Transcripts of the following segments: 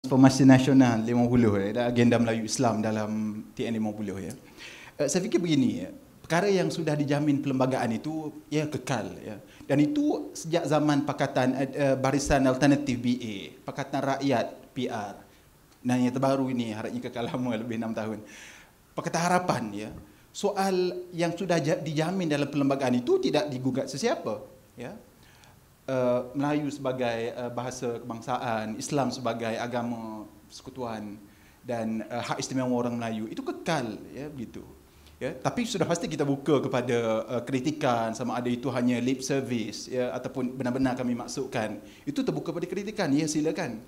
Transformasi Nasional 50 ya, agenda Melayu Islam dalam TN50 ya. Saya fikir begini ya, perkara yang sudah dijamin perlembagaan itu ya kekal ya. Dan itu sejak zaman Pakatan Barisan Alternatif BA, Pakatan Rakyat PR. Dan yang terbaru ini harapnya kekal lama lebih 6 tahun. Pakatan Harapan ya. Soal yang sudah dijamin dalam perlembagaan itu tidak digugat sesiapa ya. Melayu sebagai bahasa kebangsaan, Islam sebagai agama persekutuan dan hak istimewa orang Melayu itu kekal ya begitu. Ya, tapi sudah pasti kita buka kepada kritikan sama ada itu hanya lip service ya ataupun benar-benar kami maksudkan. Itu terbuka pada kritikan, ya silakan.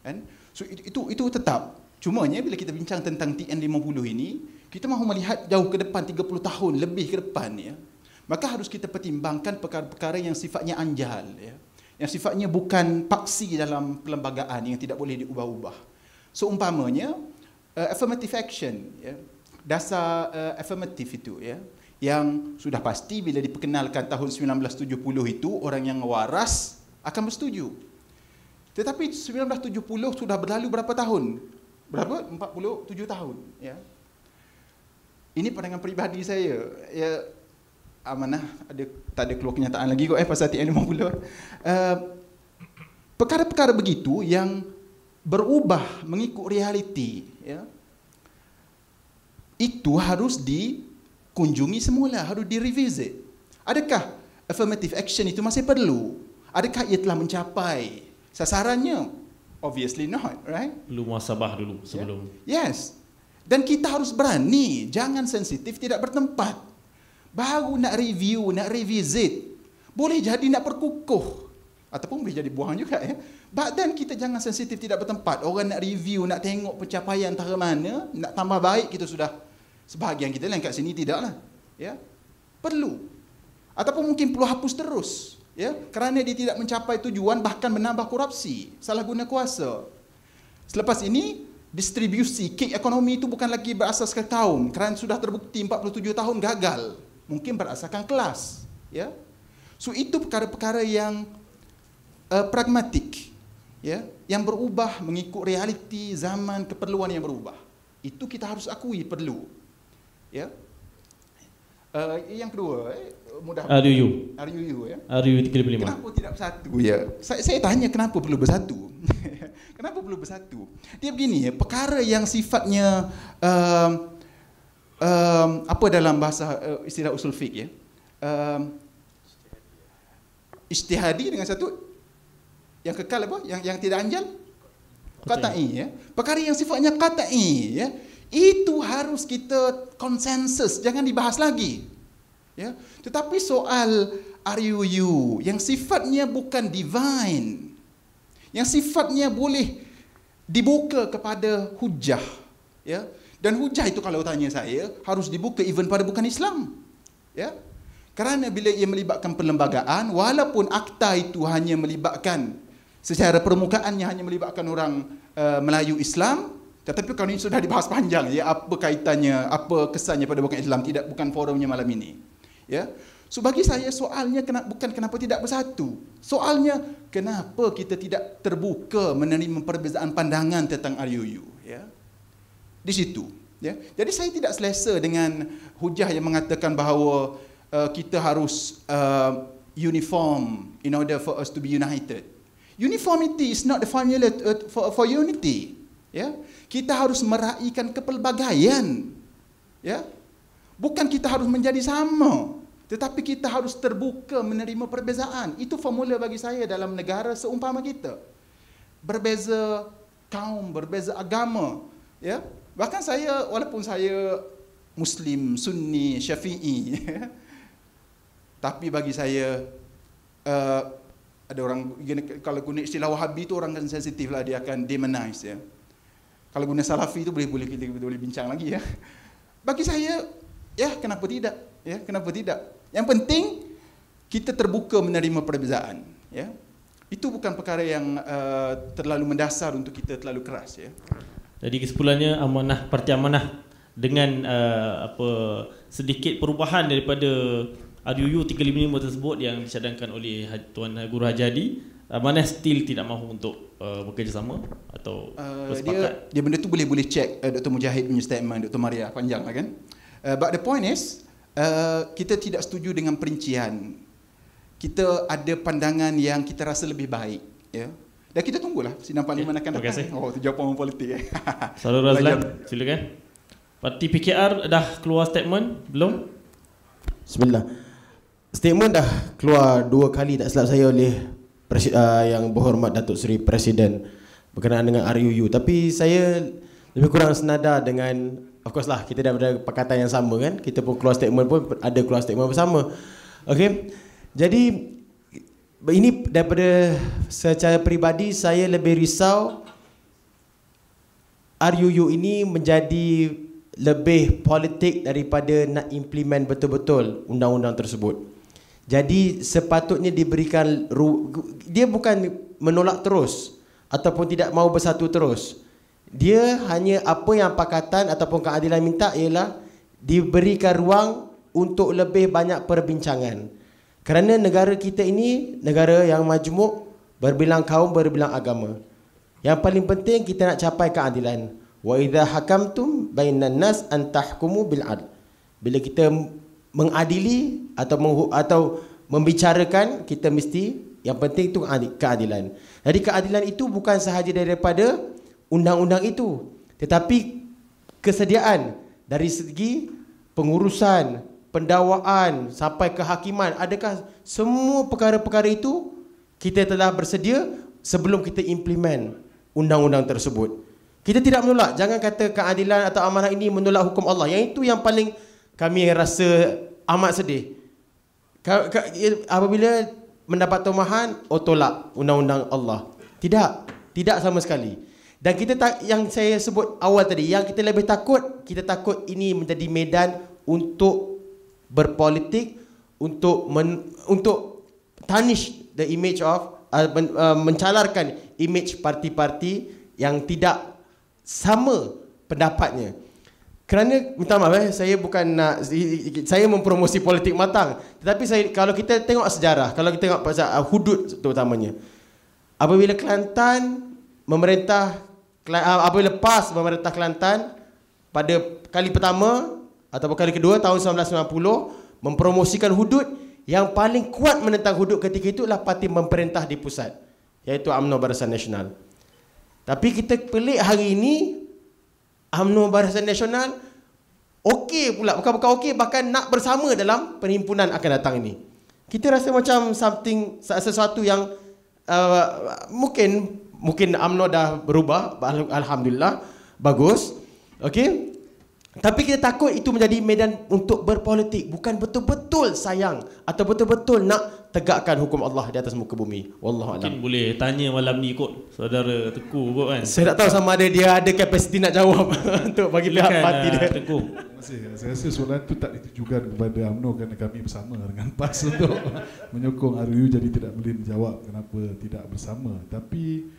Kan? So itu tetap. Cumanya bila kita bincang tentang TN50 ini, kita mahu melihat jauh ke depan 30 tahun lebih ke depan ya. Maka harus kita pertimbangkan perkara-perkara yang sifatnya anjal ya. Yang sifatnya bukan paksi dalam perlembagaan yang tidak boleh diubah-ubah. So umpamanya affirmative action ya. Dasar affirmative itu ya, yang sudah pasti bila diperkenalkan tahun 1970 itu orang yang waras akan bersetuju. Tetapi 1970 sudah berlalu berapa tahun? Berapa? 47 tahun ya. Ini pandangan peribadi saya ya. Amanah tak ada keluar kenyataan lagi kot pasal TN50. Perkara-perkara begitu yang berubah mengikut realiti ya. Itu harus dikunjungi semula, harus direvisit. Adakah affirmative action itu masih perlu? Adakah ia telah mencapai sasarannya? Obviously not, right? Perlu muhasabah dulu sebelum. Yes. Dan kita harus berani, jangan sensitif, tidak bertempat. Baru nak review, nak revisit. Boleh jadi nak perkukuh. Ataupun boleh jadi buang juga ya. But then kita jangan sensitif, tidak bertempat. Orang nak review, nak tengok pencapaian antara mana, nak tambah baik, kita sudah sebahagian kita yang kat sini tidaklah. Ya. Perlu. Ataupun mungkin perlu hapus terus. Ya. Kerana dia tidak mencapai tujuan, bahkan menambah korupsi, salah guna kuasa. Selepas ini, distribusi kek ekonomi itu bukan lagi berasaskan kaum. Kerana sudah terbukti 47 tahun gagal. Mungkin berasaskan kelas, ya. So itu perkara-perkara yang pragmatik, ya, yang berubah mengikut realiti zaman, keperluan yang berubah. Itu kita harus akui perlu, ya. Yang kedua, mudah. RUU ya. RUU 35. Kenapa tidak bersatu? Ya, saya tanya kenapa perlu bersatu? Kenapa perlu bersatu? Dia begini, ya, perkara yang sifatnya apa dalam bahasa istilah usul fiqh ya, ijtihadi dengan satu yang kekal apa, yang tidak anjal, qat'i ya. Perkara yang sifatnya qat'i ya, itu harus kita konsensus, jangan dibahas lagi ya. Tetapi soal RUU yang sifatnya bukan divine, yang sifatnya boleh dibuka kepada hujah ya. Dan hujah itu kalau tanya saya harus dibuka even pada bukan Islam. Ya. Kerana bila ia melibatkan perlembagaan, walaupun akta itu hanya melibatkan secara permukaannya hanya melibatkan orang Melayu Islam, tetapi kalau ini sudah dibahas panjang ya, apa kaitannya, apa kesannya pada bukan Islam, bukan forumnya malam ini. Ya. So bagi saya soalnya bukan kenapa tidak bersatu. Soalnya kenapa kita tidak terbuka menerima perbezaan pandangan tentang RUU ya. Di situ ya. Jadi saya tidak selesa dengan hujah yang mengatakan bahawa kita harus uniform in order for us to be united. Uniformity is not the formula for unity ya. Kita harus meraihkan kepelbagaian ya. Bukan kita harus menjadi sama, tetapi kita harus terbuka menerima perbezaan. Itu formula bagi saya dalam negara seumpama kita. Berbeza kaum, berbeza agama ya. Bahkan saya, walaupun saya Muslim, Sunni, Syafi'i, tapi bagi saya ada orang kalau guna istilah Wahabi itu orang kan sensitif lah, dia akan demonize ya. Kalau guna Salafi itu boleh bincang lagi ya. Bagi saya ya kenapa tidak ya, kenapa tidak? Yang penting kita terbuka menerima perbezaan ya. Itu bukan perkara yang terlalu mendasar untuk kita terlalu keras ya. Jadi kesimpulannya amanah parti amanah dengan sedikit perubahan daripada RUU 355 tersebut yang dicadangkan oleh Tuan Guru Hajadi Amanah still tidak mahu untuk bekerjasama atau bersepakat? Dia benda tu boleh check Dr. Mujahid punya statement, Dr. Maria, panjang lah kan. But the point is, kita tidak setuju dengan perincian. Kita ada pandangan yang kita rasa lebih baik, ya. Dan kita tunggulah sidang parlimen akan datang. Oh, tu jawapan orang politik. Saudara Razlan, silakan. Parti PKR dah keluar statement belum? Bismillah. Statement dah keluar 2 kali tak silap saya oleh yang berhormat Datuk Seri Presiden berkenaan dengan RUU. Tapi saya lebih kurang senada dengan, of course lah, kita dah ada pakatan yang sama kan. Kita pun keluar statement pun ada keluar statement bersama. Okey. Jadi ini daripada secara peribadi saya lebih risau RUU ini menjadi lebih politik daripada nak implement betul-betul undang-undang tersebut. Jadi sepatutnya diberikan, dia bukan menolak terus ataupun tidak mahu bersatu terus. Dia hanya apa yang pakatan ataupun keadilan minta ialah diberikan ruang untuk lebih banyak perbincangan. Kerana negara kita ini negara yang majmuk, berbilang kaum, berbilang agama. Yang paling penting kita nak capai keadilan. Wa idza hakamtum bainan nas an tahkumu bil adl. Bila kita mengadili atau membicarakan, kita mesti, yang penting itu keadilan. Jadi keadilan itu bukan sahaja daripada undang-undang itu, tetapi kesediaan dari segi pengurusan, pendakwaan sampai kehakiman. Adakah semua perkara-perkara itu kita telah bersedia sebelum kita implement undang-undang tersebut? Kita tidak menolak. Jangan kata keadilan atau amanah ini menolak hukum Allah. Yang itu yang paling kami rasa amat sedih. Apabila mendapat tomahan, tolak undang-undang Allah. Tidak sama sekali. Dan kita yang saya sebut awal tadi, yang kita lebih takut, kita takut ini menjadi medan untuk berpolitik, untuk tarnish the image of mencalarkan image parti-parti yang tidak sama pendapatnya. Kerana minta maaf, saya bukan nak, saya mempromosi politik matang, tetapi kalau kita tengok sejarah, kalau kita tengok pasal hudud terutamanya, apabila Kelantan memerintah, apabila PAS memerintah Kelantan pada kali pertama ataupun kali kedua tahun 1990, mempromosikan hudud, yang paling kuat menentang hudud ketika itu adalah parti memerintah di pusat, iaitu UMNO Barisan Nasional. Tapi kita pelik hari ini, UMNO Barisan Nasional okey pula, bukan okey, bahkan nak bersama dalam perhimpunan akan datang ini. Kita rasa macam sesuatu yang mungkin UMNO dah berubah, alhamdulillah, bagus. Okey. Tapi kita takut itu menjadi medan untuk berpolitik, bukan betul-betul sayang atau betul-betul nak tegakkan hukum Allah di atas muka bumi. Wallahu a'lam. Mungkin boleh tanya malam ni kot saudara Teguh kot kan. Saya tak tahu sama ada dia ada kapasiti nak jawab untuk bagi pihak parti dia. Teguh. Saya rasa soalan itu tak ditujukan kepada UMNO kerana kami bersama dengan PAS untuk menyokong RUU, jadi tidak boleh menjawab kenapa tidak bersama. Tapi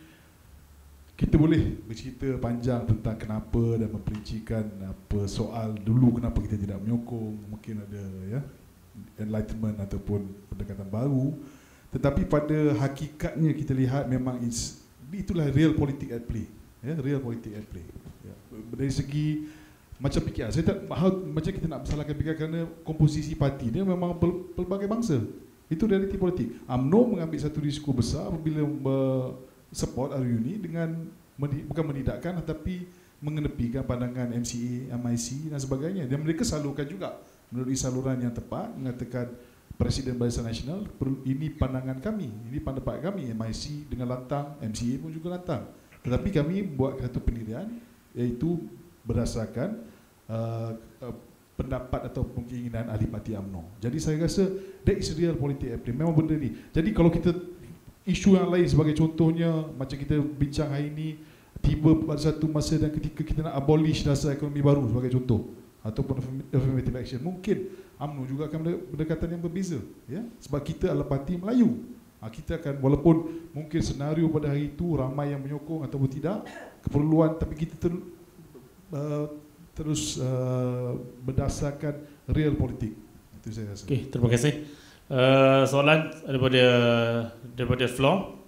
kita boleh bercerita panjang tentang kenapa dan memperincikan apa soal dulu kenapa kita tidak menyokong, mungkin ada ya enlightenment ataupun pendekatan baru. Tetapi pada hakikatnya kita lihat memang itulah real politik at play, ya, real politik at play. Ya. Dari segi macam PKR, saya tak macam kita nak bersalahkan PKR kerana komposisi parti dia memang pelbagai bangsa. Itu realiti politik. UMNO mengambil satu risiko besar apabila support RUU ini dengan bukan menidakkan tetapi mengenepikan pandangan MCA, MIC dan sebagainya. Dan mereka salurkan juga melalui saluran yang tepat, mengatakan Presiden Barisan Nasional, ini pandangan kami, ini pendapat kami. MIC dengan lantang, MCA pun juga lantang. Tetapi kami buat satu pendirian iaitu berdasarkan pendapat atau keinginan ahli parti UMNO. Jadi saya rasa that is real politik at play. Memang benda ni. Jadi kalau kita isu yang lain sebagai contohnya macam kita bincang hari ini, tiba pada satu masa dan ketika kita nak abolish dasar ekonomi baru sebagai contoh ataupun affirmative action, mungkin UMNO juga akan berdekatan yang berbeza, ya, sebab kita adalah parti Melayu. Kita akan, walaupun mungkin senario pada hari itu ramai yang menyokong ataupun tidak keperluan, tapi kita terus berdasarkan real politik. Itu saya rasa. Okey, terima kasih. Soalan daripada floor.